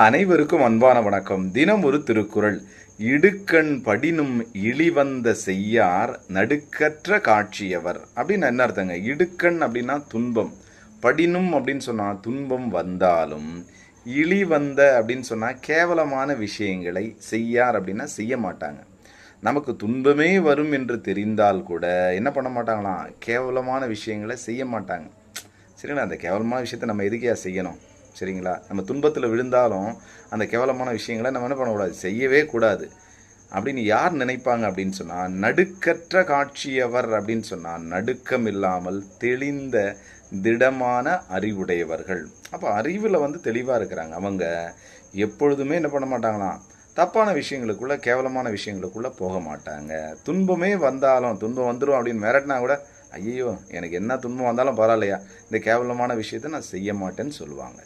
அனைவருக்கும் அன்பான வணக்கம். தினம் ஒரு திருக்குறள். இடுக்கண் படினும் இழிவந்த செய்யார் நடுக்கற்ற காட்சியவர் அப்படின்னு என்ன அர்த்தங்க? இடுக்கண் அப்படின்னா துன்பம், படினும் அப்படின்னு சொன்னால் துன்பம் வந்தாலும், இழிவந்த அப்படின்னு சொன்னால் கேவலமான விஷயங்களை செய்யார் அப்படின்னா செய்ய மாட்டாங்க. நமக்கு துன்பமே வரும் என்று தெரிந்தால் கூட என்ன பண்ண மாட்டாங்களாம்? கேவலமான விஷயங்களை செய்ய மாட்டாங்க. சரிங்களா? அந்த கேவலமான விஷயத்தை நம்ம எதுக்கே செய்யணும்? சரிங்களா? நம்ம துன்பத்தில் விழுந்தாலும் அந்த கேவலமான விஷயங்களை நம்ம என்ன பண்ணக்கூடாது? செய்யவே கூடாது அப்படின்னு யார் நினைப்பாங்க அப்படின்னு சொன்னால், நடுக்கற்ற காட்சியவர் அப்படின்னு சொன்னால் நடுக்கம் இல்லாமல் தெளிந்த திடமான அறிவுடையவர்கள். அப்போ அறிவில் தெளிவாக இருக்கிறாங்க. அவங்க எப்பொழுதுமே என்ன பண்ண மாட்டாங்களாம்? தப்பான விஷயங்களுக்குள்ள, கேவலமான விஷயங்களுக்குள்ள போக மாட்டாங்க. துன்பமே வந்தாலும், துன்பம் வந்துடும் அப்படின்னு மிரட்டினா கூட, ஐயோ எனக்கு என்ன துன்பம் வந்தாலும் பரவாயில்லையா, இந்த கேவலமான விஷயத்தை நான் செய்ய மாட்டேன்னு சொல்லுவாங்க.